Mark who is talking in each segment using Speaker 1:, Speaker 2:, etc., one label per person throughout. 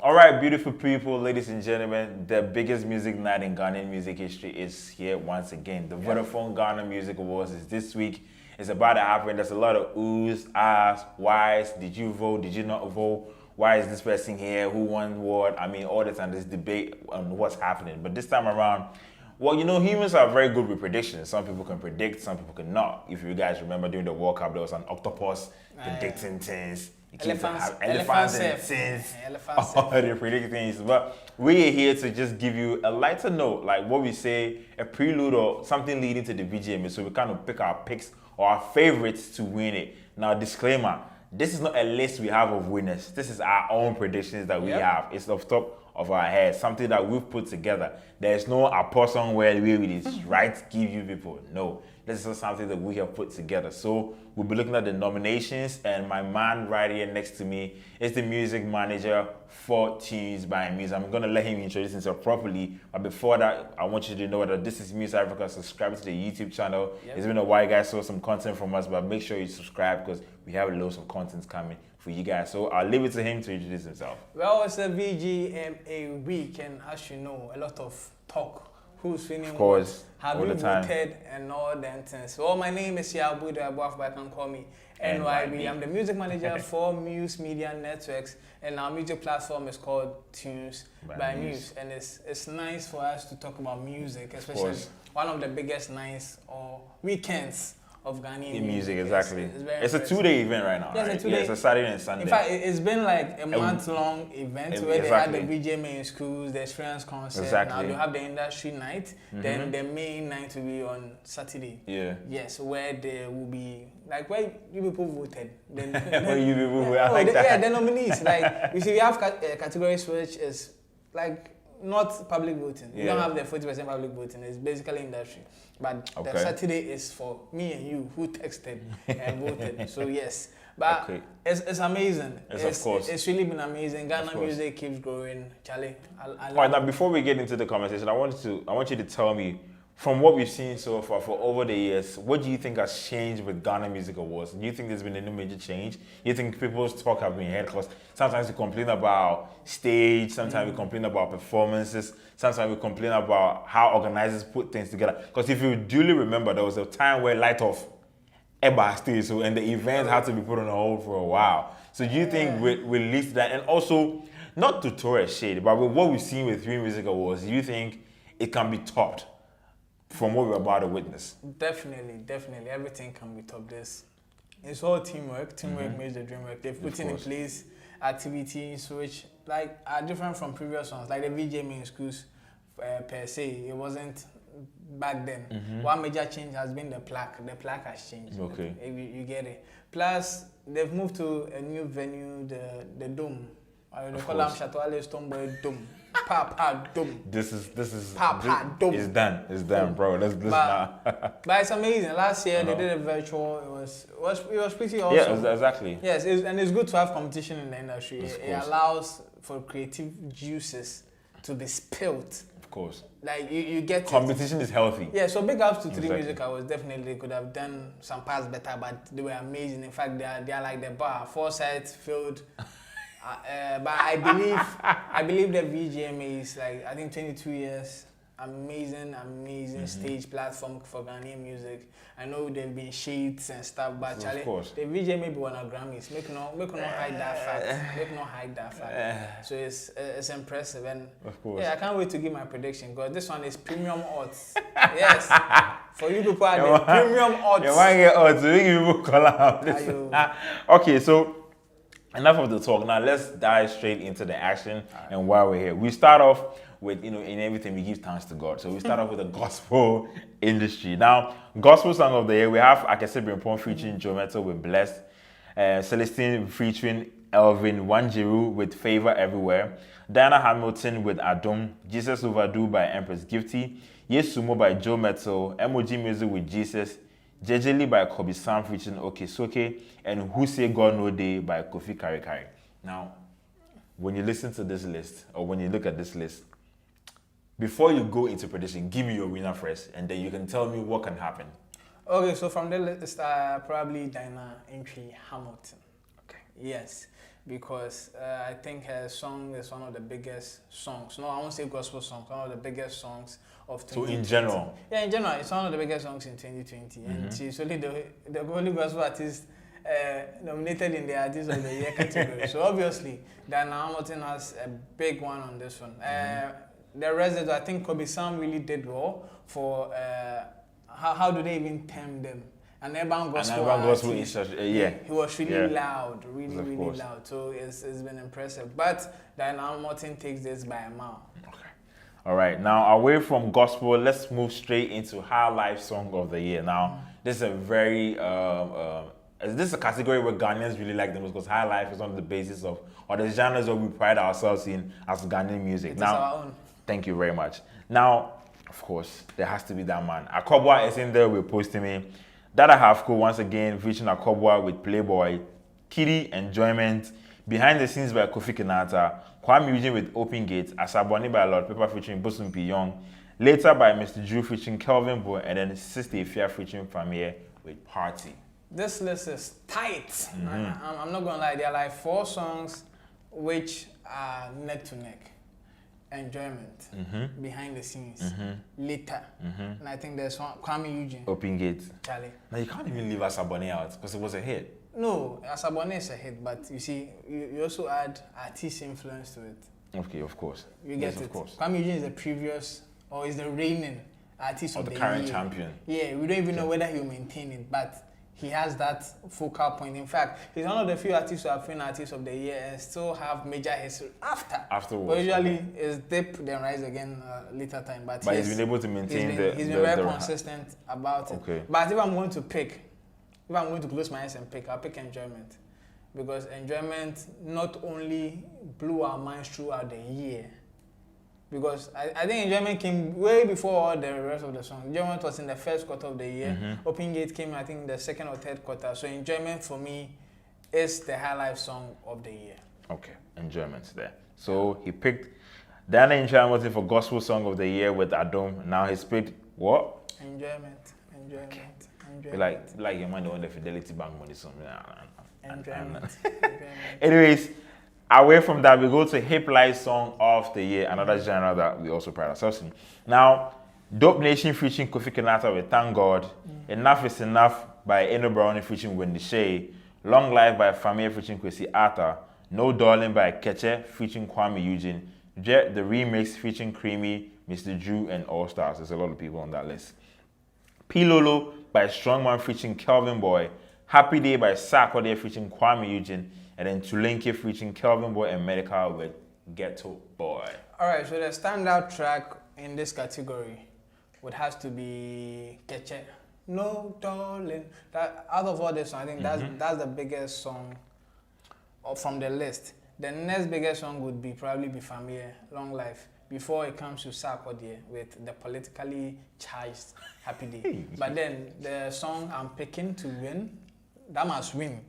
Speaker 1: All right, beautiful people, ladies and gentlemen, the biggest music night in Ghanaian music history is here once again. The Vodafone Ghana Music Awards is this week. It's about to happen. There's a lot of oohs, ahs, whys. Did you vote? Did you not vote? Why is this person here? Who won what? I mean, all the time there's debate on what's happening. But this time around, well, you know, humans are very good with predictions. Some people can predict, some people cannot. If you guys remember during the World Cup, there was an octopus predicting things. Elephants and things. They predict things. But we're here to just give you a lighter note, like what we say, a prelude or something leading to the VGMA. So we kind of pick our picks or our favorites to win it. Now, disclaimer, this is not a list we have of winners. This is our own predictions that we have. It's off top of our heads, something that we've put together. There's no apostle where we will right give you people. No, this is something that we have put together. So we'll be looking at the nominations, and my man right here next to me is the music manager for Tunes by Muse. I'm gonna let him introduce himself properly, but before that, I want you to know that this is Muse Africa. Subscribe to the YouTube channel. It's been a while, you guys saw some content from us, but make sure you subscribe because we have loads of content coming for you guys. So I'll leave it to him to introduce himself.
Speaker 2: Well, it's a VGMA week, and as you know, a lot of talk. Who's winning? Of course, have you voted and all that things. So my name is Yabu Abuaf, but I can call me NYB. I'm the music manager for Muse Media Networks, and our music platform is called Tunes by Muse. And it's nice for us to talk about music, especially one of the biggest nights or weekends of Ghanaian music.
Speaker 1: Exactly. It's a 2-day event right now. Yes, right? It's a Saturday and Sunday.
Speaker 2: In fact, it's been like a month-long event where they had the VGMA in schools, the experience concert. Now they have the industry night. Then the main night will be on Saturday. Yeah. Yes, where there will be like where you people voted. Then
Speaker 1: where you people voted. I like that.
Speaker 2: Yeah, the nominees. Like you see, we have categories which is like not public voting. We don't have the 40% public voting. It's basically industry. But the Saturday is for me and you who texted and voted. So yes. But it's amazing. It's really been amazing. Ghana music keeps growing. Charlie.
Speaker 1: All right, now before we get into the conversation, I want you to tell me, from what we've seen so far for over the years, what do you think has changed with Ghana Music Awards? Do you think there's been any major change? Do you think people's talk have been heard? Because sometimes we complain about stage, sometimes we complain about performances, sometimes we complain about how organizers put things together. Because if you duly remember, there was a time where Light Off Eba stage, and the event had to be put on hold for a while. So do you think we least that? And also, not to throw a shade, but with what we've seen with Three Music Awards, do you think it can be topped from what we're about to witness?
Speaker 2: Definitely. Everything can be topped. It's all teamwork. Teamwork makes the dream work. They've put in place activities which like are different from previous ones, like the VGMA in schools per se. It wasn't back then. One major change has been the plaque. The plaque has changed. Okay. You get it. Plus, they've moved to a new venue, the Dome. They call them Chateau Stoneboy Dome. Papa Dome.
Speaker 1: This is
Speaker 2: Papa Dome.
Speaker 1: It's done, bro.
Speaker 2: But it's amazing. Last year they did a virtual. It was pretty awesome.
Speaker 1: Yeah, exactly.
Speaker 2: Yes, and it's good to have competition in the industry. It allows for creative juices to be spilled.
Speaker 1: Of course.
Speaker 2: Like you get
Speaker 1: competition is healthy.
Speaker 2: Yeah, so big ups to Three Music Awards. Definitely they could have done some parts better, but they were amazing. In fact, they are like the bar. 4 sides filled. But I believe the VGMA is like, I think 22 years, amazing stage platform for Ghanaian music. I know there've been shades and stuff, but Charlie, the VGMA be one of Grammys. Make no hide that fact. So it's impressive, and I can't wait to give my prediction because this one is premium odds. Yes, for you people are the premium odds.
Speaker 1: You might get odds. We give people call out. Okay, so enough of the talk. Now let's dive straight into the action and why we're here. We start off with, in everything we give thanks to God. So we start off with the gospel industry. Now, gospel song of the year, we have Akese Brimpong featuring Joe Metal with Blessed, Celestine featuring Elvin Wanjiru with Favor Everywhere, Diana Hamilton with Adum, Jesus Overdue by Empress Gifty, Yesumo by Joe Metal, MOG Music with Jesus, Jejeli by Kobe Sam featuring Okesoke, and Who Say God No Day by Kofi Kari. Now, when you listen to this list, or when you look at this list, before you go into prediction, give me your winner first, and then you can tell me what can happen.
Speaker 2: Okay, so from the list, probably Diana Hamilton. Okay. Yes. because I think her song is one of the biggest songs. No, I won't say gospel songs. One of the biggest songs of 2020.
Speaker 1: So in general?
Speaker 2: Yeah, in general, it's one of the biggest songs in 2020. And she's only the only gospel artist nominated in the Artist of the Year category. So obviously, Diana Hamilton has a big one on this one. The rest, I think Kobe Sam really did well for, how do they even term them? An urban gospel artist.
Speaker 1: Yeah.
Speaker 2: He was really loud, really loud. So it's been impressive. But Diana Hamilton takes this by a mile.
Speaker 1: Okay. All right. Now, away from gospel, let's move straight into HIGHLIFE Song of the Year. Now, this is a very, this is a category where Ghanaians really like the most because HIGHLIFE is one of the basis of, or the genres that we pride ourselves in as Ghanaian music.
Speaker 2: It is our own.
Speaker 1: Thank you very much. Now, of course, there has to be that man. Akobwa is in there with Posting Me. Dada Hafko once again featuring Akobwa with Playboy, KiDi Enjoyment, Behind the Scenes by Kofi Kinata, Kwame Eugene with Open Gate, Asaboni by Lord Pepper featuring Bosun Young, later by Mr. Drew featuring Kelvin Boy, and then Sister Ifia featuring Premier with Party.
Speaker 2: This list is tight. I'm not gonna lie, there are like 4 songs which are neck to neck. Enjoyment, Behind the Scenes, Later, and I think there's one, Kwame Eugene.
Speaker 1: Open Gate.
Speaker 2: Charlie.
Speaker 1: Now you can't even leave Asaboni out because it was a hit.
Speaker 2: No, Asaboni is a hit, but you see, you also add artist influence to it.
Speaker 1: Okay, of course.
Speaker 2: You get it. Of course. Kwame Eugene is the previous, or is the reigning artist of the
Speaker 1: current
Speaker 2: year.
Speaker 1: champion.
Speaker 2: Yeah, we don't even know whether he'll maintain it, but he has that focal point. In fact, he's one of the few artists who have been Artist of the Year and still have major history afterwards. But usually it's dip, then rise again later time. But
Speaker 1: he's been able to maintain
Speaker 2: he's been very consistent about it.
Speaker 1: Okay.
Speaker 2: But if I'm going to close my eyes and pick, I'll pick Enjoyment. Because Enjoyment not only blew our minds throughout the year, because I think Enjoyment came way before all the rest of the song. Enjoyment was in the first quarter of the year. Open Gate came, I think, the second or third quarter. So Enjoyment for me is the HIGHLIFE Song of the year.
Speaker 1: Okay, Enjoyment there. So he picked Diana Hamilton for Gospel Song of the Year with Adom. Now he's picked what?
Speaker 2: Enjoyment.
Speaker 1: Like your man on the Fidelity Bank money.
Speaker 2: Enjoyment.
Speaker 1: Anyways, away from that, we go to HIPLIFE Song of the Year, another genre that we also pride ourselves in. Now, Dope Nation featuring Kofi Kinata with Thank God, Enough is Enough by Eno Brownie featuring Wendy Shea, Long Life by Famia featuring Kwesi Arthur, No Darling by Keche featuring Kwame Eugene, Jet the Remix featuring Creamy, Mr. Drew, and All Stars. There's a lot of people on that list. Pilolo by Strongman featuring Kelvin Boy, Happy Day by Sarkodie featuring Kwame Eugene, and then Tulenke featuring Kelvin Boy and Medical with Ghetto Boy.
Speaker 2: Alright, so the standout track in this category would have to be Keche. No Darling. That, out of all this, I think that's the biggest song from the list. The next biggest song would probably be Famia, Long Life, before it comes to Sarkodie with the politically charged Happy Day. But then the song I'm picking to win, that must win.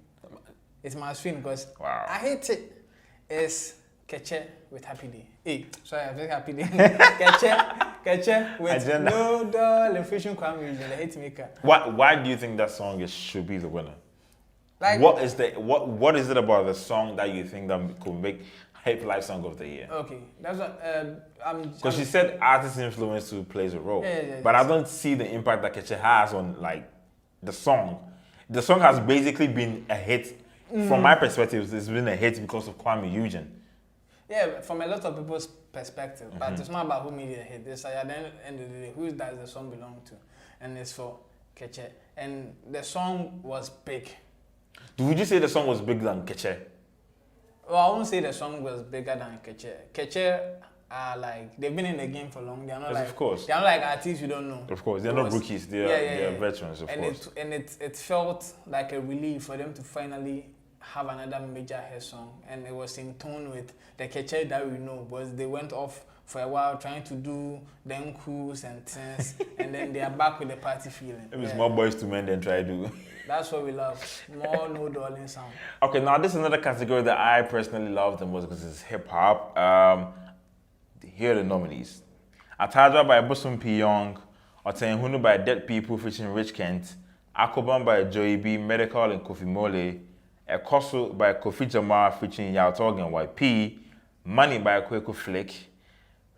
Speaker 2: It must win because I hate it. It's Keche with Happy Day. Hey, sorry, I think Happy Day. Keche with Agenda. No Darling featuring Kwame Eugene, the hit maker.
Speaker 1: Why do you think that song should be the winner? Like, what is it about the song that you think that could make HIPLIFE Song of the Year? Okay, that's what because she said artist influence too plays a role, but I don't see the impact that Keche has on like the song. The song has basically been a hit. From my perspective, it's been a hit because of Kwame Eugene. Yeah, from a lot of people's perspective, but it's not about who made it a hit. It's like at the end of the day, who does the song belong to? And it's for Keche. And the song was big. Would you say the song was bigger than Keche? Well, I won't say the song was bigger than Keche. Keche are like, they've been in the game for long. They're not of course. They're not like artists you don't know. Of course, they're not rookies. They're veterans, of course. And it felt like a relief for them to finally have another major hit song, and it was in tone with the Keche that we know, because they went off for a while trying to do the uncles and things, and then they are back with the party feeling. It was more boys to men than try to. That's what we love. More No Darling sound. Okay, now this is another category that I personally love the most because it's hip hop. Here are the nominees: Ataja by Bosun Young, Otenhunu by Dead People featuring Rich Kent, Akoban by Joey B, Medical and Kofi Mole, Ekoso by Kofi Jamal featuring Yao Tog and YP, Money by Kweko Flick,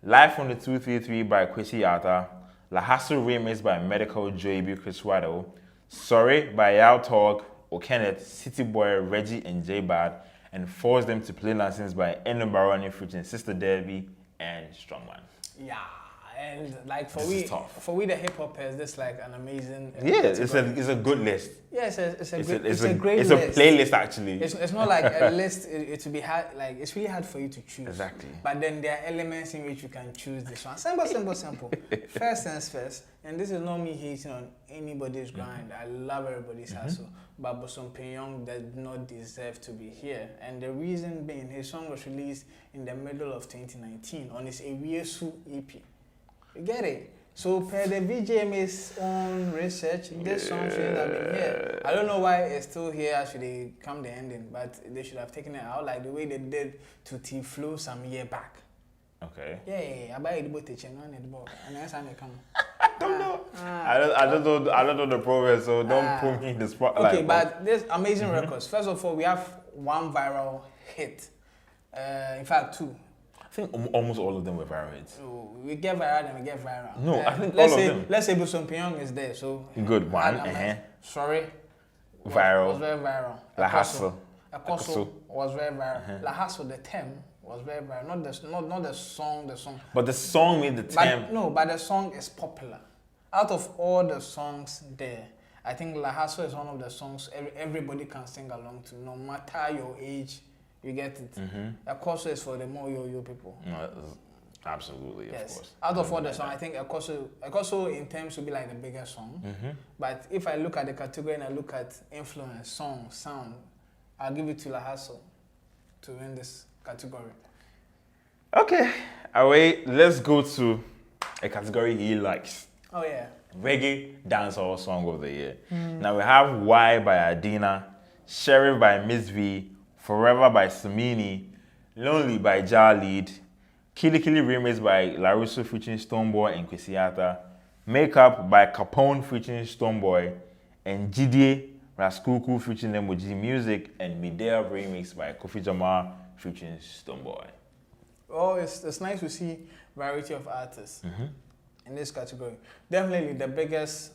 Speaker 1: Life on the 233 by Kwesi Arthur, La Hustle Remix by Medical Joey Chris Waddle, Sorry by Yao Tog, Okenneth, City Boy, Reggie, and J Bad, and Force Them to Play License by Eno Baroni featuring Sister Debbie and Strongman.
Speaker 2: Yeah, and like for
Speaker 1: this
Speaker 2: we the hip hopers, this like an amazing.
Speaker 1: It's a good list.
Speaker 2: Yes, it's a great
Speaker 1: it's
Speaker 2: list.
Speaker 1: A playlist actually.
Speaker 2: It's not like a list. It will be hard. Like it's really hard for you to choose.
Speaker 1: Exactly.
Speaker 2: But then there are elements in which you can choose this one. Simple. First things first. And this is not me hating on anybody's grind. I love everybody's hustle. But Bosom Pyong does not deserve to be here. And the reason being, his song was released in the middle of 2019 on his Ewiesu EP. You get it? So per the VJMA's own research, this song shouldn't have been here. I don't know why it's still here as they come the ending, but they should have taken it out like the way they did to T-Flow some year back.
Speaker 1: Okay.
Speaker 2: Yeah. I buy the boat teaching on it, and that's how they come.
Speaker 1: I don't know. I don't know the progress, so don't put me in the spotlight.
Speaker 2: Okay, but there's amazing records. First of all, we have one viral hit. In fact, two.
Speaker 1: I think almost all of them were viral hits.
Speaker 2: So we get viral and we get viral.
Speaker 1: No, I think all of them.
Speaker 2: Let's say Bosom Pyong is there, so
Speaker 1: good one.
Speaker 2: Sorry.
Speaker 1: Viral.
Speaker 2: Was very viral.
Speaker 1: La Hustle.
Speaker 2: Ekoso was very viral. La Hustle, the term was very viral. Not the song.
Speaker 1: But the song made the term.
Speaker 2: But the song is popular. Out of all the songs there, I think La Hustle is one of the songs everybody can sing along to, no matter your age. You get it. Ekoso is for the more yo people.
Speaker 1: No, absolutely,
Speaker 2: yes.
Speaker 1: of course.
Speaker 2: Out of all the songs, I think Ekoso in terms would be like the biggest song. But if I look at the category and I look at influence, song, sound, I'll give it to La Hustle to win this category.
Speaker 1: Okay, away. Let's go to a category he likes.
Speaker 2: Oh yeah.
Speaker 1: Reggae Dancehall Song of the Year. Now we have Why by Adina, Sheriff by Miss V, Forever by Samini, Lonely by Jalid, Kili Remix by Larusso featuring Stoneboy and Kwesiata, Makeup by Capone featuring Stoneboy, and Jide Raskuku featuring Emoji Music, and Midea Remix by Kofi Jamal featuring Stoneboy.
Speaker 2: Oh, it's nice to see variety of artists in this category. Definitely the biggest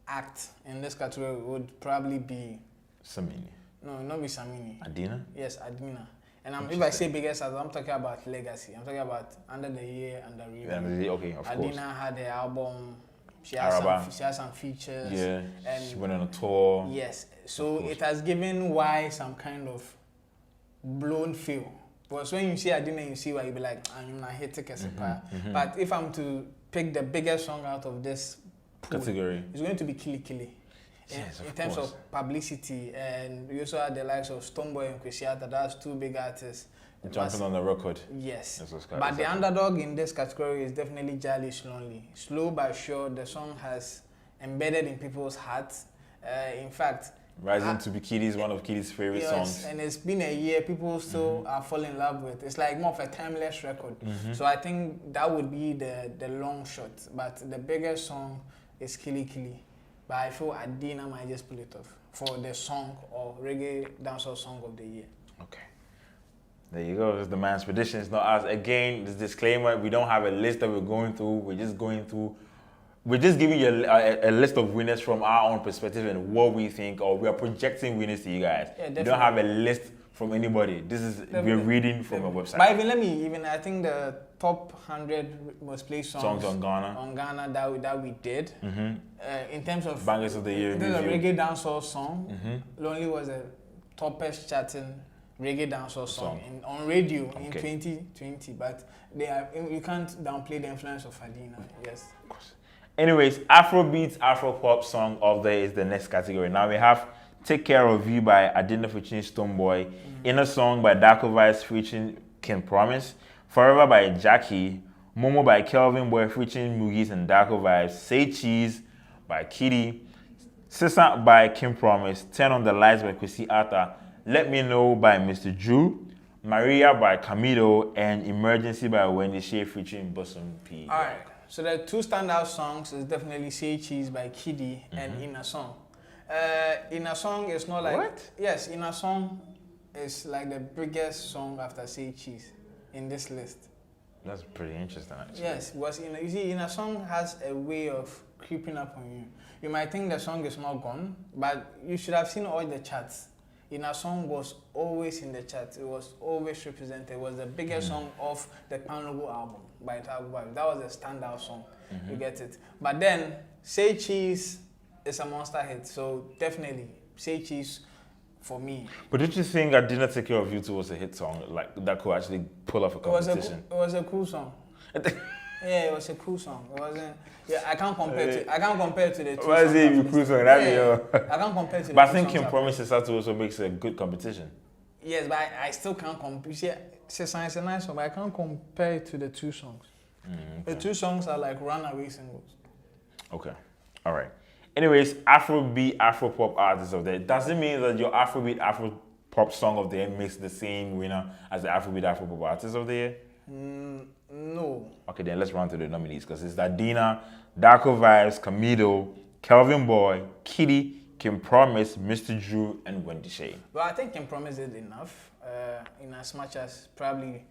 Speaker 2: act in this category would probably be
Speaker 1: Samini.
Speaker 2: No, not be Samini.
Speaker 1: Adina?
Speaker 2: Yes, Adina. And if I say biggest artist, I'm talking about legacy. I'm talking about Under the Year and the River.
Speaker 1: Okay, of course.
Speaker 2: Adina had the album. She has some features.
Speaker 1: Yeah,
Speaker 2: and
Speaker 1: she went on a tour.
Speaker 2: Yes. So it has given Y some kind of blown feel. Because when you see Adina, you see why you be like, I'm not here to get But if I'm to pick the biggest song out of this pool,
Speaker 1: category,
Speaker 2: it's going to be Kili.
Speaker 1: Yes,
Speaker 2: in terms of publicity, and we also had the likes of Stoneboy and Kwesiata. That's two big artists.
Speaker 1: Jumping on the record.
Speaker 2: Yes. But the underdog in this category is definitely Jali's Lonely. Slow but sure, the song has embedded in people's hearts. In fact,
Speaker 1: rising to be KiDi's one of KiDi's favorite songs.
Speaker 2: And it's been a year, people still are falling in love with. It's like more of a timeless record. So I think that would be the long shot. But the biggest song is Kili. But I feel Adina might just pull it off for the song or reggae dancehall song of the year.
Speaker 1: Okay. There you go. It's the man's prediction. It's not us. Again, this disclaimer, we don't have a list that we're going through. We're just giving you a list of winners from our own perspective and what we think, or we are projecting winners to you guys. Yeah, we don't have a list from anybody. We're reading from a website.
Speaker 2: But I think the top 100 most played songs
Speaker 1: on Ghana
Speaker 2: that we did. In terms of
Speaker 1: bangers of the year,
Speaker 2: in terms of reggae dancehall song, Lonely was the toppest charting reggae dancehall song on radio in 2020. But you can't downplay the influence of Adina. Yes.
Speaker 1: Of course. Anyways, Afrobeats, Afropop song of the year is the next category. Now we have Take Care of You by Adina featuring Stoneboy, Inner Song by Darko Vibes featuring King Promise, Forever by Jackie, Momo by Kelvin Boy featuring Mugis and Darko Vibes, Say Cheese by KiDi, Sissa by King Promise, Turn on the Lights by Kwesiata, Let Me Know by Mr. Drew, Maria by Camilo, and Emergency by Wendy Shea featuring Bosom P.
Speaker 2: Alright, so the two standout songs is definitely Say Cheese by KiDi and Inner Song. In a song, it's not like...
Speaker 1: What?
Speaker 2: Yes, in a song, it's like the biggest song after Say Cheese in this list.
Speaker 1: That's pretty interesting, actually.
Speaker 2: Yes, because you see, in a song has a way of creeping up on you. You might think the song is not gone, but you should have seen all the charts. In a song was always in the charts. It was always represented. It was the biggest song of the Panogo album by HIPLIFE. That was a standout song. You get it. But then Say Cheese is a monster hit. So definitely Say Cheese for me.
Speaker 1: But did you think I Didn't Take Care of You Too was a hit song, like that could actually pull off a competition?
Speaker 2: It was a cool song. Yeah, it was a cool song. It wasn't. Yeah, I can't compare to the two.
Speaker 1: Why is it a cool song?
Speaker 2: I can't compare to.
Speaker 1: But I think Kim Promise also makes a good competition.
Speaker 2: Yes, but I still can't compare. See, it's a nice song, but I can't compare it to the two songs.
Speaker 1: Okay.
Speaker 2: The two songs are like runaway singles.
Speaker 1: Okay, all right. Anyways, Afrobeat, Afropop artist of the year. Does it mean that your Afrobeat, Afropop song of the year makes the same winner as the Afrobeat, Afropop artist of the year?
Speaker 2: No.
Speaker 1: Okay, then let's run through the nominees because it's Dadina, Darko Vibes, Camido, Kelvin Boy, KiDi, Kim Promise, Mr. Drew, and Wendy Shay.
Speaker 2: Well, I think Kim Promise did enough. In as much as probably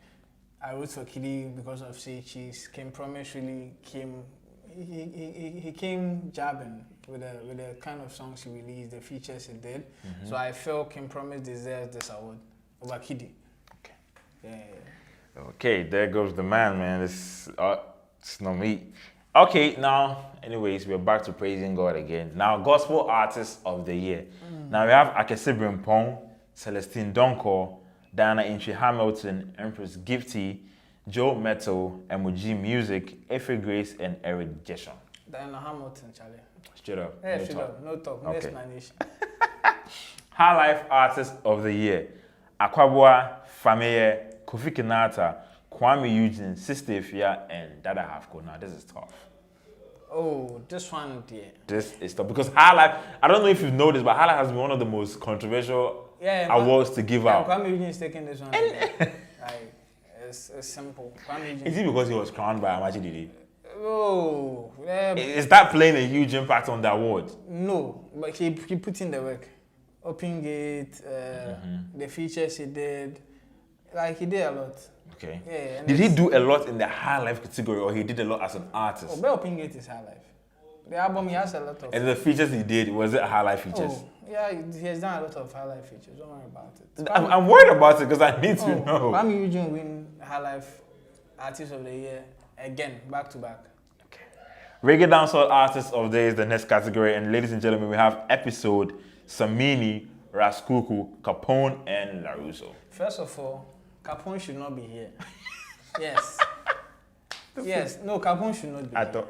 Speaker 2: I wrote for KiDi because of Say Cheese. Kim Promise really came. He came jabbing with the kind of songs he released, the features he did. So I felt Kim Promise deserves this award over KiDi.
Speaker 1: Okay.
Speaker 2: Yeah.
Speaker 1: Okay, there goes the man. It's not me. Okay, now, anyways, we're back to praising God again. Now, Gospel Artist of the Year. Now, we have Akese Brimpong, Celestine Donko, Diana Hamilton, Empress Gifty, Joe Metal, Emoji Music, Efe Grace, and Eric Jesson.
Speaker 2: Diana Hamilton, Charlie.
Speaker 1: Straight up.
Speaker 2: Yeah,
Speaker 1: no
Speaker 2: straight
Speaker 1: talk.
Speaker 2: up. No talk. No
Speaker 1: Okay.
Speaker 2: explanation.
Speaker 1: HIGHLIFE Artist of the Year. Akwabua, Fameye, Kofi Kinata, Kwame Eugene, Sister Ifya, and Dada Hafko. Now, this is tough.
Speaker 2: Oh, this one, dear.
Speaker 1: This is tough because HIGHLIFE, I don't know if you've noticed, but HIGHLIFE has been one of the most controversial awards to give out.
Speaker 2: Kwame Eugene is taking this one. Like, it's simple. Kwame Eugene.
Speaker 1: Is it because he was crowned by Amachi Didi?
Speaker 2: Oh, yeah.
Speaker 1: Is that playing a huge impact on the award?
Speaker 2: No, but he put in the work. Open Gate, the features he did. Like, he did a lot.
Speaker 1: Okay.
Speaker 2: Yeah.
Speaker 1: Did he do a lot in the HIGHLIFE category or he did a lot as an artist?
Speaker 2: Oh, but Open Gate is HIGHLIFE. The album, he has a lot of...
Speaker 1: And the features he did, was it HIGHLIFE features?
Speaker 2: Oh, yeah, he has done a lot of HIGHLIFE features. Don't worry about it.
Speaker 1: I'm worried about it because I need to know.
Speaker 2: Kwame Eugene win HIGHLIFE Artist of the Year again, back to back.
Speaker 1: Okay. Reggae Dancehall Artist of the Year is the next category. And ladies and gentlemen, we have Episode, Samini, Raskuku, Capone, and LaRusso.
Speaker 2: First of all, Capone should not be here. Yes. Yes, no, Capone should not be here.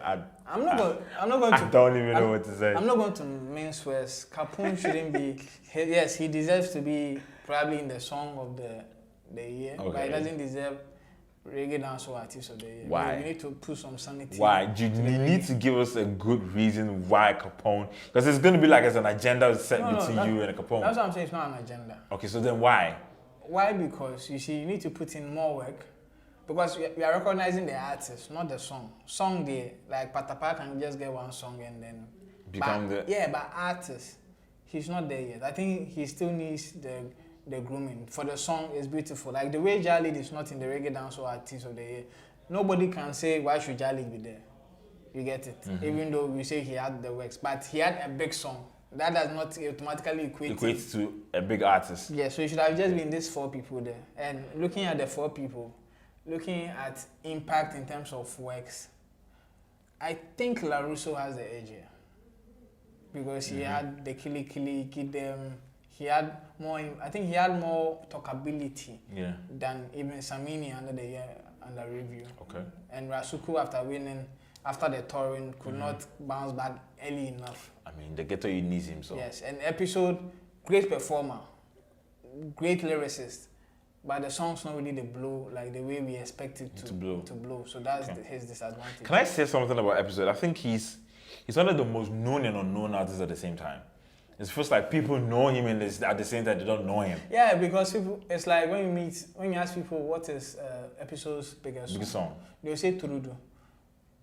Speaker 2: I'm not going to.
Speaker 1: I don't even know what to say.
Speaker 2: I'm not going to mince words. Capone shouldn't be. Yes, he deserves to be probably in the song of the year, but he doesn't deserve Reggae Dancehall Artist of the Year.
Speaker 1: Why?
Speaker 2: We need to put some sanity.
Speaker 1: Why? You need to give us a good reason why Capone. Because it's going to be like it's an agenda set between you and Capone.
Speaker 2: That's what I'm saying. It's not an agenda.
Speaker 1: Okay, so then why?
Speaker 2: Why? Because you see, you need to put in more work. Because we are recognizing the artist, not the song. Song there, like Patapa can just get one song and then
Speaker 1: become the...
Speaker 2: Yeah, but artist, he's not there yet. I think he still needs the grooming. For the song, it's beautiful. Like the way Jalid is not in the Reggae Dancehall Artist of the Year, nobody can say, why should Jalid be there? You get it? Even though we say he had the works, but he had a big song. That does not automatically equate
Speaker 1: to a big artist.
Speaker 2: Yeah, so it should have just been these 4 people there. And looking at the 4 people, looking at impact in terms of works, I think LaRusso has the edge here. Because he had the Kili, Kidem, he had more, I think he had more talkability than even Samini under the year under review.
Speaker 1: Okay.
Speaker 2: And Rasuku after the touring could not bounce back early enough.
Speaker 1: I mean, the ghetto you needs him, so.
Speaker 2: Yes, and Episode, great performer, great lyricist. But the song's not really the blow, like the way we expect it to blow. So that's his disadvantage.
Speaker 1: Can I say something about Episode? I think he's one of the most known and unknown artists at the same time. It feels like people know him and at the same time they don't know him.
Speaker 2: Yeah, because people, it's like when you ask people what is Episode's biggest song, they'll say Turudu.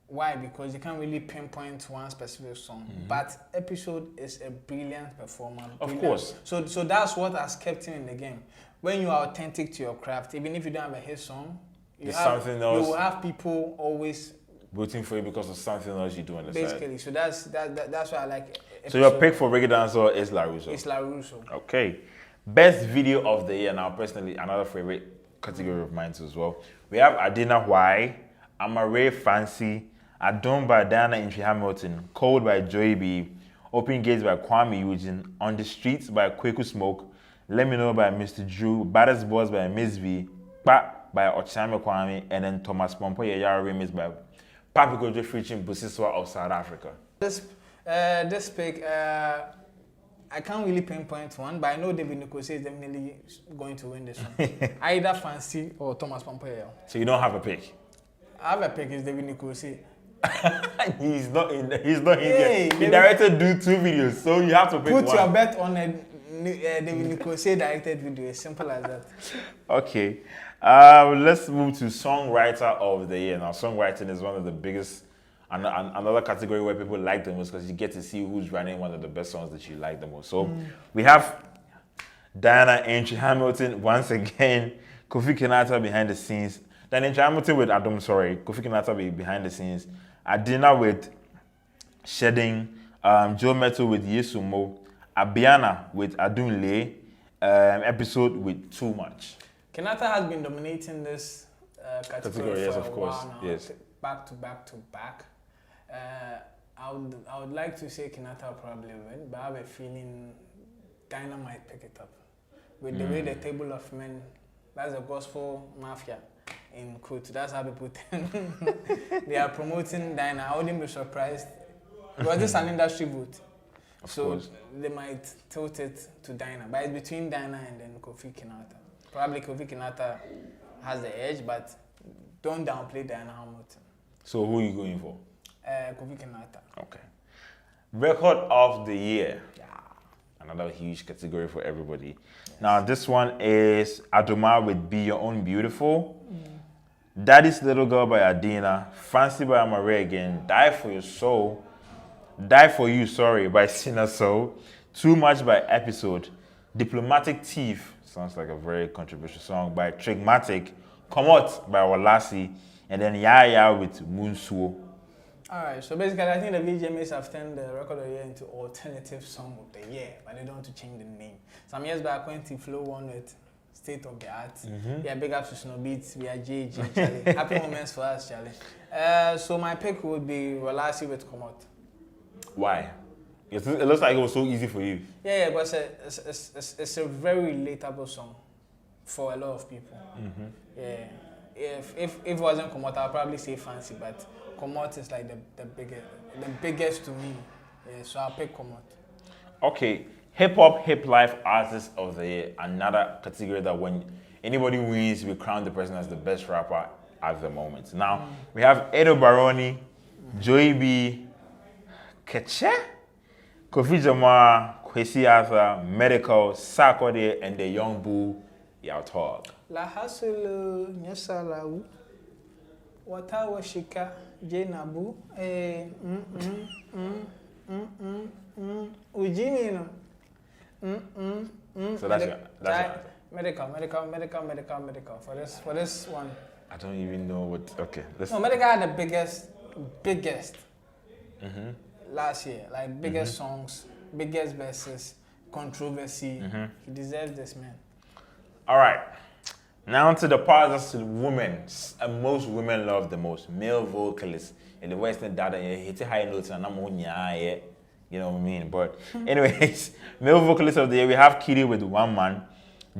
Speaker 2: Why? Because you can't really pinpoint one specific song. But Episode is a brilliant performer.
Speaker 1: Of course.
Speaker 2: So that's what has kept him in the game. When you are authentic to your craft, even if you don't have a hit song, you will have people always
Speaker 1: rooting for you because of something else you do on the side.
Speaker 2: Basically, so that's why I like Episode.
Speaker 1: So your pick for Reggae Dancehall is La Russo?
Speaker 2: It's La Russo.
Speaker 1: Okay. Best video of the year. Now, personally, another favorite category of mine too as well. We have Adina Why, Amare Fancy, Adon by Diana Hamilton, Cold by Joey B, Open Gates by Kwame Eugene, On the Streets by Kweku Smoke, Let Me Know by Mr. Drew, Baddest Boss by Miss V, Pa by Ochame Kwame, and then Thomas Pompo Yaya remix by Papi Kojo featuring Busiswa of South Africa.
Speaker 2: This pick, I can't really pinpoint one, but I know David Nikose is definitely going to win this one. Either Fancy or Thomas Pompo Yaya.
Speaker 1: So you don't have a pick?
Speaker 2: I have a pick, it's David Nikose.
Speaker 1: He's not in there. He directed 2 videos, so you have to pick one.
Speaker 2: Put your bet on a David Nikose directed video, as simple as that.
Speaker 1: Okay, let's move to Songwriter of the Year. Now, songwriting is one of the biggest, another category where people like the most because you get to see who's writing one of the best songs that you like the most. So we have Diana Hamilton once again, Kofi Kinata behind the scenes, Diana Hamilton with Kofi Kinata behind the scenes, Adina with Shedding, Joe Metal with Yesumo, Abiana with Adunle, Episode with Too Much.
Speaker 2: Kinata has been dominating this category
Speaker 1: yes,
Speaker 2: for
Speaker 1: of
Speaker 2: a
Speaker 1: course.
Speaker 2: while now,
Speaker 1: Yes.
Speaker 2: back to back. I would like to say Kinata will probably win, but I have a feeling Diana might pick it up. With the way the Table of Men, that's a gospel mafia in quote. That's how people they are promoting Diana. I wouldn't be surprised. Because this is an industry vote.
Speaker 1: Of course.
Speaker 2: They might tilt it to Diana. But it's between Diana and then Kofi Kinata. Probably Kofi Kinata has the edge, but don't downplay Diana Hamilton.
Speaker 1: So who are you going for?
Speaker 2: Kofi Kinata.
Speaker 1: Okay. Record of the Year.
Speaker 2: Yeah.
Speaker 1: Another huge category for everybody. Yes. Now this one is Adoma with Be Your Own Beautiful. Daddy's Little Girl by Adina. Fancy by Amare again. Die For Your Soul. Die For You, by Sinner Soul. Too Much by Episode. Diplomatic Thief, sounds like a very controversial song, by Trigmatic. Komot by Walasi. And then Yaya with Moonsuo.
Speaker 2: Alright, so basically I think the VGMAs have turned the Record of the Year into Alternative Song of the Year, but they don't want to change the name. Some years back when T-Flow won with State of the Art. Yeah, big up to Snowbeats, we are JG, Charlie. Happy moments for us, Charlie. So my pick would be Walasi with Komot.
Speaker 1: Why? It looks like it was so easy for you.
Speaker 2: Yeah, but it's a very relatable song for a lot of people. Yeah, if it wasn't Komot, I'd probably say Fancy, but Komot is like the biggest to me. Yeah, so I'll pick Komot.
Speaker 1: Okay, Hip Hop HIPLIFE Artist of the Year, another category that when anybody wins, we crown the person as the best rapper at the moment. Now we have Edo Baroni, Joey B, Keche, Kofi Jama, Kwesi Arthur, Medical, Sarkodie, and the Young Bull, Yao Talk.
Speaker 2: La Hasulu, Nyasalau, Watawashika, Jenabu, Ujimino.
Speaker 1: So that's your
Speaker 2: Medical. For this one.
Speaker 1: I don't even know what. Okay.
Speaker 2: No, Medical had the biggest. Last year, like biggest songs, biggest verses, controversy. He deserves this, man.
Speaker 1: All right. Now to the part that's women, and most women love the most, male vocalists in the Western data. Hit high notes and I'm on you know what I mean. But anyways, male vocalists of the year, we have KiDi with One Man,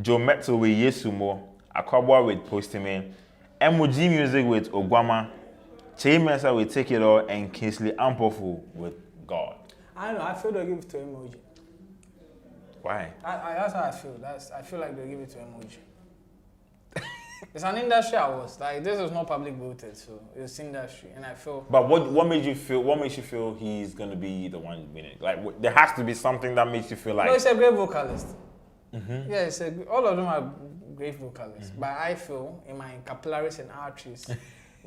Speaker 1: Joe Metal with Yesumo, Akabwa with Postman, MOG Music with Ogwama, Che Mensa with Take It All, and Kingsley Ampofu with God.
Speaker 2: I don't know. I feel they'll give it to Emoji.
Speaker 1: Why?
Speaker 2: That's how I feel. I feel like they'll give it to Emoji. It's an industry awards. Like this is not public voted, so it's industry, and I feel.
Speaker 1: But what made you feel? What makes you feel he's gonna be the one winning? Like there has to be something that makes you feel like.
Speaker 2: No, he's a great vocalist. Yeah, all of them are great vocalists. But I feel in my capillaries and arteries,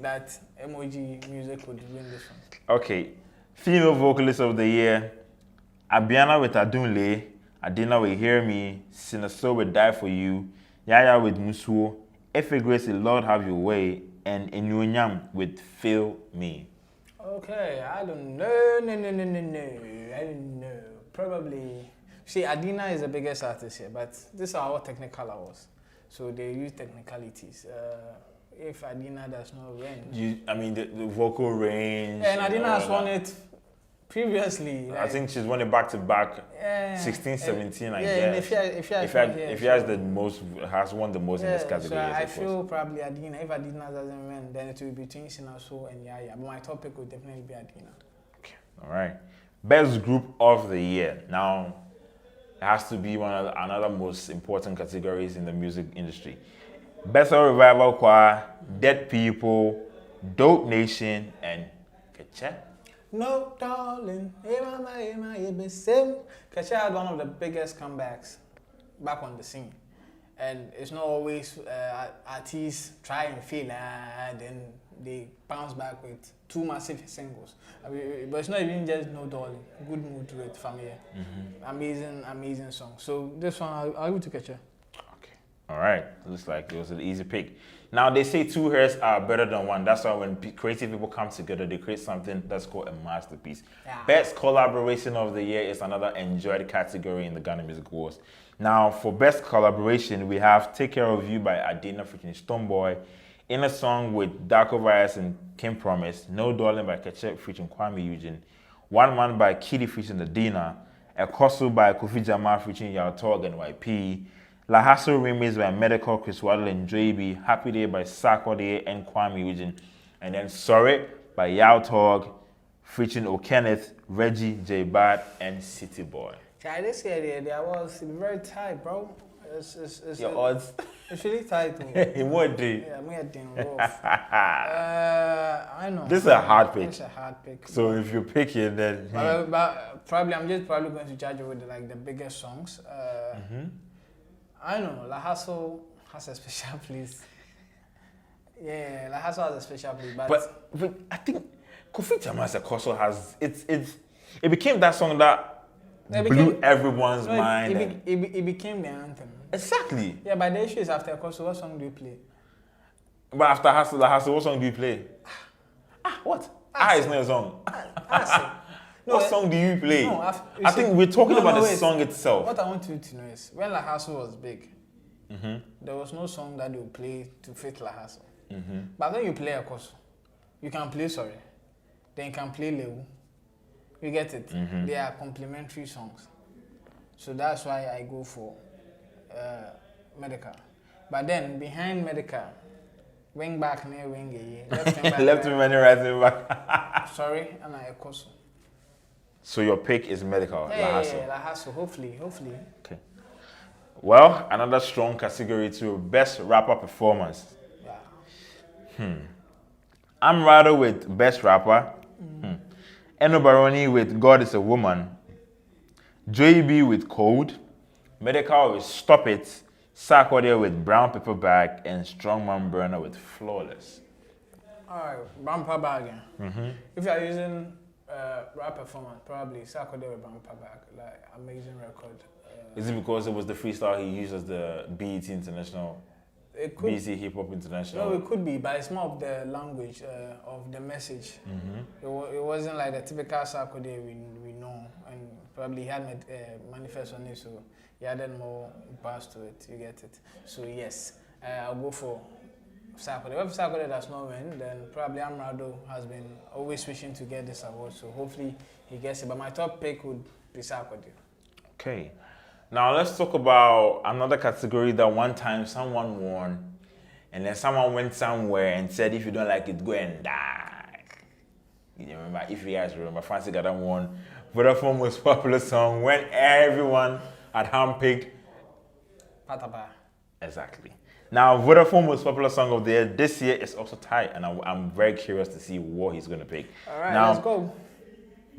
Speaker 2: that emoji music would win this one.
Speaker 1: Okay, female vocalist of the year, Abiana with Adunle, Adina with Hear Me, Sinaso with Die For You, Yaya with Musuo, Efe Grace with Lord Have Your Way, and Enyonyam with Feel Me.
Speaker 2: Okay, I don't know, no, I don't know. Probably, see, Adina is the biggest artist here, but these are all technical awards, so they use technicalities. If Adina does not win,
Speaker 1: I mean the vocal range.
Speaker 2: Yeah, and Adina has won it previously.
Speaker 1: I think she's won it back to back. 16, 17, I guess. If she has won the most in this category.
Speaker 2: So I feel probably Adina. If Adina doesn't win, then it will be between Sinaso and Yaya. But my top pick would definitely be Adina.
Speaker 1: Okay. All right. Best group of the year. Now, it has to be another most important categories in the music industry. Best Revival Choir, Dead People, Dope Nation, and Keche.
Speaker 2: No, darling, Keche had one of the biggest comebacks back on the scene. And it's not always artists try and fail, then they bounce back with 2 massive singles. I mean, but it's not even just No Darling, Good Mood with Familia. Amazing song. So this one, I'll give it to Keche.
Speaker 1: All right, looks like it was an easy pick. Now, they say 2 hairs are better than 1. That's why when creative people come together, they create something that's called a masterpiece. Yeah. Best collaboration of the year is another enjoyed category in the Ghana Music Awards. Now, for best collaboration, we have Take Care of You by Adina featuring Stonebwoy, In a Song with Darko Virus and Kim Promise, No Darling by Keche featuring Kwame Eugene, One Man by KiDi featuring Adina, Ekoso by Kofi Jamal featuring Yautog and NYB, La Hassle remix by Medical, Chris Waddle and JB, Happy Day by Sarkodie and Kwame Eugene, and then Sorry by Yao Tog, featuring O'Kenneth, Reggie, J Bad, and City Boy.
Speaker 2: Yeah, this year there was very tight, bro. It's
Speaker 1: your odds?
Speaker 2: It's really tight.
Speaker 1: In what day?
Speaker 2: Yeah, I'm getting rough. I know.
Speaker 1: This is a hard pick.
Speaker 2: It's a hard pick.
Speaker 1: So if you pick it, then
Speaker 2: but probably I'm just going to judge it with the biggest songs. I know, La Hassle has a special place. Yeah, La Hassle has a special place,
Speaker 1: but I think Kofi Jamal's Ekoso has it became that song that blew everyone's mind.
Speaker 2: It became the anthem.
Speaker 1: Exactly.
Speaker 2: Yeah, but the issue is after Ekoso, what song do you play?
Speaker 1: But after La Hassle, what song do you play? What? Is not a song. What song do you play? No, I think we're talking about the song itself.
Speaker 2: What I want you to know is, when La Hassle was big, there was no song that they would play to fit La Hassle. But when you play Ekoso, you can play Sorry, then you can play Lewu. You get it? They are complementary songs. So that's why I go for Medical. But then, behind Medical, wing back near wing left wing back.
Speaker 1: Left wing right wing back.
Speaker 2: Sorry, and Ekoso.
Speaker 1: So your pick is Medical, La Hassle.
Speaker 2: Yeah, La Hassle, hopefully.
Speaker 1: Okay. Well, another strong category too, best rapper performance. Yeah. I'm Rado with best rapper. Eno Baroni with God Is a Woman. Joey B with Code. Medical with Stop It. Sarkodie with Brown Paper Bag, and Strongman Burner with Flawless.
Speaker 2: Alright, Brown Paper Bag. If you are using rap performance, probably Sarkodie with Brown Paper Bag, like amazing record.
Speaker 1: Is it because it was the freestyle he used as the BET International? BET Hip Hop International?
Speaker 2: No, it could be, but it's more of the language, of the message. It wasn't like the typical Sarkodie we know, and probably he had manifest on it, so he added more bars to it, you get it. So yes, I'll go for Sarkodie. If Sarkodie does not win, then probably Amrado has been always wishing to get this award, so hopefully he gets it. But my top pick would be Sarkodie.
Speaker 1: Okay. Now let's talk about another category that one time someone won, and then someone went somewhere and said, if you don't like it, go and die. You remember, if you guys remember, Francis Gada won Vodafone Most Popular Song when everyone had handpicked
Speaker 2: Pataba.
Speaker 1: Exactly. Now, Vodafone Most Popular Song of the Year this year is also tight, and I'm very curious to see what he's going to pick.
Speaker 2: All right, now, let's go.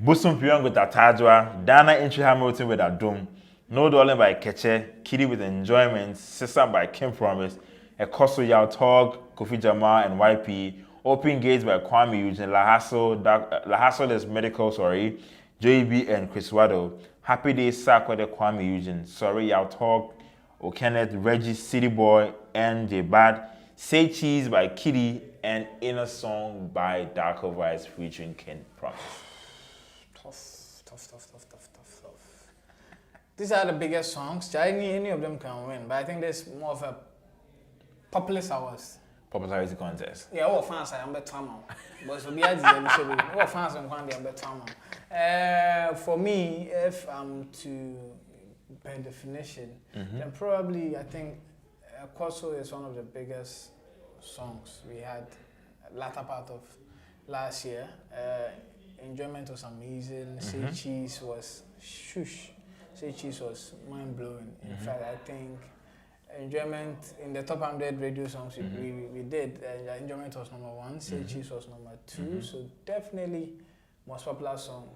Speaker 1: Busum Pyong with Atajwa, Diana Hamilton with Adum, No Darling by Keche, KiDi with Enjoyment, Sister by Kim Promise, Ekoso Yautog, Kofi Jamal and YP, Open Gates by Kwame Eugene, La Hustle is Medical, sorry, JB and Chris Waddle, Happy Days Sack with Kwame Eugene, Sorry I'll Talk, O'Kenneth, Reggie, City Boy, and J Bad, Say Cheese by KiDi, and Inner Song by Darko Vibes featuring Ken Promise.
Speaker 2: Tough. These are the biggest songs. Any of them can win, but I think there's more of a populist hours.
Speaker 1: Popularity contest.
Speaker 2: Yeah, all fans are better now. But so be all fans are better. For me, if I'm to by definition, then probably I think Corso is one of the biggest songs we had latter part of last year. Enjoyment was amazing. Say Cheese was shush. Say Cheese was mind blowing. In fact, I think Enjoyment in the top 100 radio songs we did. Enjoyment was number 1. Say Cheese was number 2. So definitely most popular song.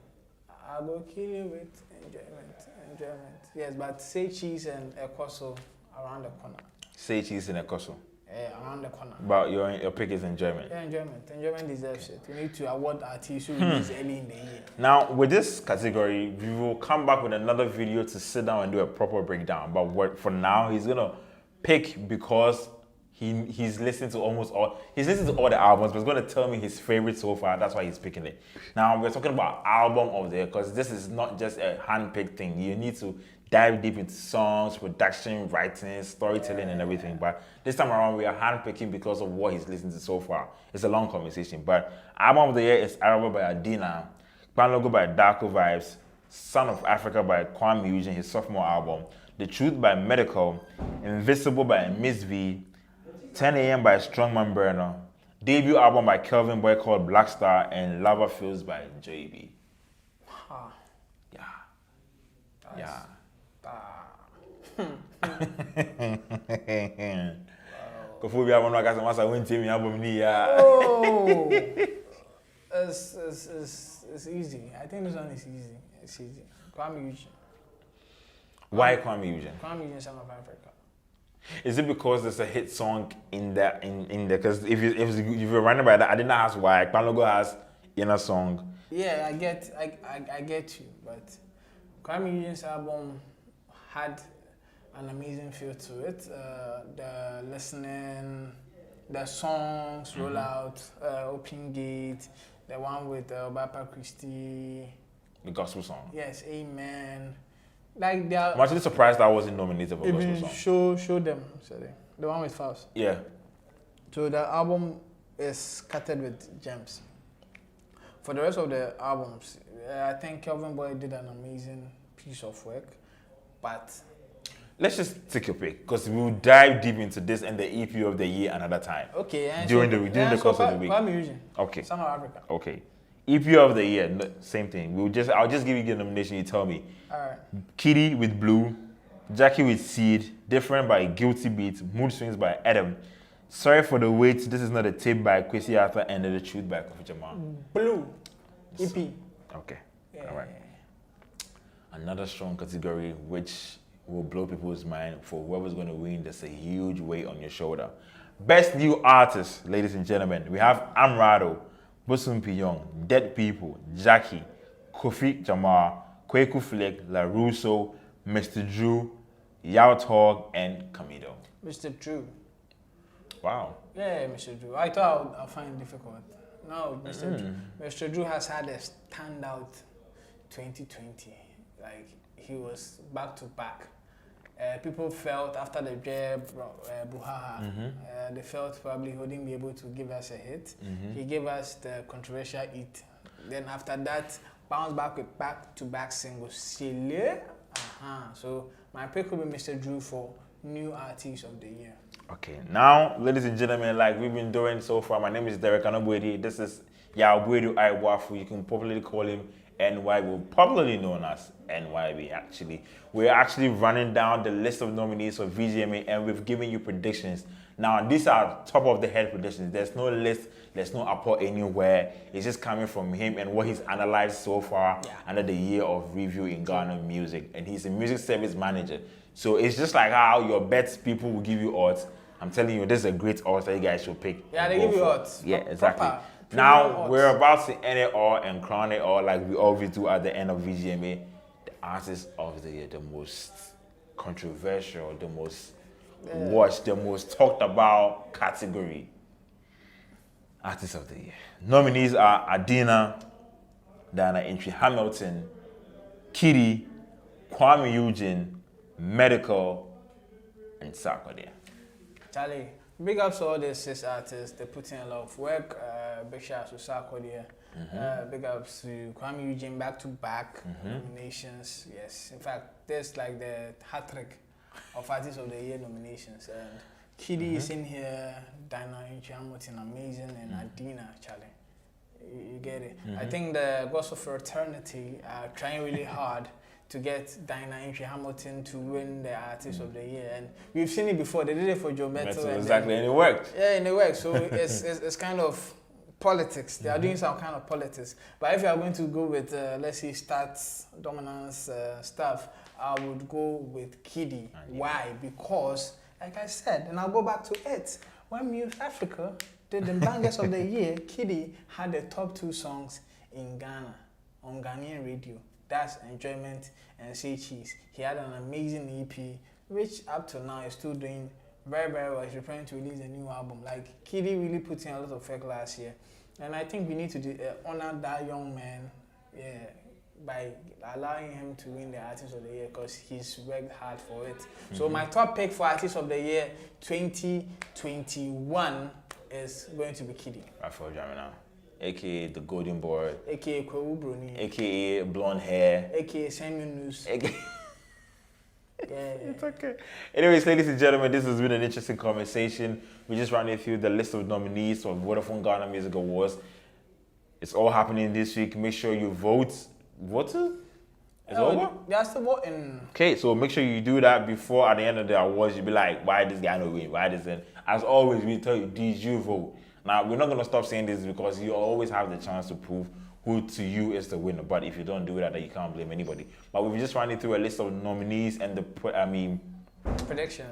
Speaker 2: I go kill you with enjoyment. Yes, but Say Cheese and Ekoso around the corner.
Speaker 1: Say Cheese and Ekoso.
Speaker 2: Yeah, around the corner.
Speaker 1: But your pick is Enjoyment.
Speaker 2: Yeah, Enjoyment. Enjoyment deserves it. We need to award artists who release early in the year.
Speaker 1: Now, with this category, we will come back with another video to sit down and do a proper breakdown. But for now, he's gonna pick because he's listened to all the albums, but he's gonna tell me his favorite so far. That's why he's picking it. Now we're talking about album of the year because this is not just a hand-picked thing. You need to dive deep into songs, production, writing, storytelling, and everything. But this time around, we are hand-picking because of what he's listened to so far. It's a long conversation. But album of the year is Araba by Adina, Logo by Darko Vibes, Son of Africa by Kwame Eugene, his sophomore album, The Truth by Medical, Invisible by Miss V, 10 a.m. by Strongman Burner, debut album by Kelvin Boy called Black Star, and Lava Fields by JB. Yeah. Before we have one guys, I went to me album.
Speaker 2: Oh, it's easy. I think this one is easy. It's easy. Kwame Eugene.
Speaker 1: Why Kwame Eugene?
Speaker 2: Kwame Eugene, Son of Africa.
Speaker 1: Is it because there's a hit song in there? Because if you're running by that, I didn't ask why. Kwame has Inner Song. Yeah,
Speaker 2: I get you, but Kwame Eugene's album had an amazing feel to it. The listening, the songs, Rollout, Open Gate, the one with Bapa Christie.
Speaker 1: The gospel song.
Speaker 2: Yes, Amen. Like they are.
Speaker 1: I'm actually surprised I wasn't nominated for gospel song.
Speaker 2: Show them, sorry. The one with Faust.
Speaker 1: Yeah.
Speaker 2: So the album is scattered with gems. For the rest of the albums, I think Kelvin Boy did an amazing piece of work, but
Speaker 1: let's just take your pick because we'll dive deep into this and the EP of the year another time.
Speaker 2: Okay.
Speaker 1: During the course of the week.
Speaker 2: Kwame Eugene.
Speaker 1: Okay.
Speaker 2: Son of Africa.
Speaker 1: Okay. EP of the year, same thing. I'll just give you the nomination. You tell me.
Speaker 2: All right.
Speaker 1: KiDi with Blue, Jackie with Seed, Different by Guilty Beat, Mood Swings by Adam, Sorry for the Wait, This Is Not a Tape by Kwesi Arthur, and The Truth by Kofi Jamal.
Speaker 2: Blue. EP.
Speaker 1: Okay.
Speaker 2: Yeah.
Speaker 1: All right. Another strong category which will blow people's mind for whoever's going to win. There's a huge weight on your shoulder. Best New Artist, ladies and gentlemen. We have Amrado, Bosun Piyong, Dead People, Jackie, Kofi Jamal, Kweku Flick, La Russo, Mr. Drew, Yao Tog, and Camido.
Speaker 2: Mr. Drew.
Speaker 1: Wow.
Speaker 2: Yeah, Mr. Drew. I thought I'd find it difficult. No, Mr. Drew. Mr. Drew has had a standout 2020. Like, he was back to back. People felt after the Buhaha, they felt probably he wouldn't be able to give us a hit. He gave us the controversial hit. Then after that, bounced back with back-to-back singles. So my pick will be Mr. Drew for New Artist of the Year. Okay, now, ladies and gentlemen, like we've been doing so far, my name is Derrick and NYB. This is Yawabwedu Iwafu. You can popularly call him NYB, popularly known as NYB actually. We're actually running down the list of nominees for VGMA and we've given you predictions. Now, these are top of the head predictions. There's no list, there's no apport anywhere. It's just coming from him and what he's analyzed so far under the year of review in Ghana music. And he's a music service manager. So it's just like how your bets people will give you odds.
Speaker 1: I'm telling you, this is a great odds that you guys should pick.
Speaker 2: Yeah, they give you odds.
Speaker 1: Yeah, exactly.
Speaker 2: Proper.
Speaker 1: Now we're about to end it all and crown it all like we always do at the end of VGMA. The artist of the year, the most controversial, the most watched, the most talked about category. Artist of the year. Nominees are Diana Hamilton, KiDi, Kwame Eugene, Medical, and Sarkodie.
Speaker 2: Charlie, big ups to all these 6 artists. They put in a lot of work. Big shout out to Sarkodie. Big ups to Kwame Eugene, back-to-back nominations. Yes, in fact, there's like the hat trick of Artist of the Year nominations. And KiDi is in here, Diana Hamilton, amazing, and Adina, Charlie. You get it. I think the Gods of Fraternity are trying really hard to get Diana Hamilton to win the Artist of the Year, and we've seen it before. They did it for Joe Metal,
Speaker 1: exactly, and it worked.
Speaker 2: Yeah, and it worked. So it's kind of politics. They are doing some kind of politics. But if you are going to go with let's say stats, dominance stuff, I would go with KiDi. Why? Because, like I said, and I'll go back to it. When Muse Africa did the bangers of the year, KiDi had the top 2 songs in Ghana on Ghanaian radio. That's Enjoyment and Say Cheese. He had an amazing EP, which up to now is still doing very, very well. He's preparing to release a new album. Like, KiDi really put in a lot of work last year. And I think we need to honor that young man, by allowing him to win the Artist of the Year, because he's worked hard for it. So my top pick for Artist of the Year 2021 is going to be KiDi.
Speaker 1: Raphael Jamina, aka the Golden Boy,
Speaker 2: aka Kwewu Bruni,
Speaker 1: aka blonde hair,
Speaker 2: aka Samuel News.
Speaker 1: It's okay. Anyways, ladies and gentlemen, this has been an interesting conversation. We just ran through the list of nominees for Vodafone Ghana Music Awards. It's all happening this week. Make sure you vote. It's over?
Speaker 2: They are still voting.
Speaker 1: Okay, so make sure you do that before at the end of the awards. You'll be like, why this guy not win? Why this? As always, we tell you, did you vote? Now, we're not going to stop saying this because you always have the chance to prove who to you is the winner. But if you don't do that, then you can't blame anybody. But we've just run through a list of nominees and the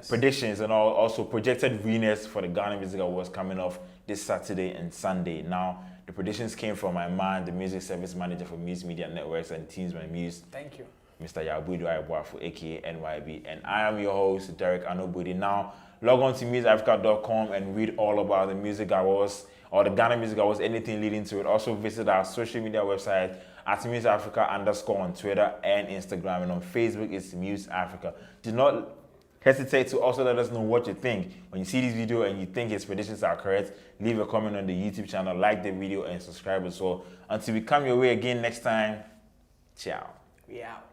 Speaker 1: predictions and also projected winners for the Ghana Music Awards coming off this Saturday and Sunday. Now, the predictions came from my man, the music service manager for Muse Media Networks and Teams by Muse.
Speaker 2: Thank you.
Speaker 1: Mr. Yabudu Ayabwafu, aka NYB. And I am your host, Derrick and NYB. Now, log on to museafrica.com and read all about the Music Awards or the Ghana Music Awards, anything leading to it. Also visit our social media website at museafrica_ on Twitter and Instagram. And on Facebook, it's Muse Africa. Do not hesitate to also let us know what you think. When you see this video and you think his predictions are correct, leave a comment on the YouTube channel, like the video, and subscribe as well. Until we come your way again next time, ciao.
Speaker 2: We out.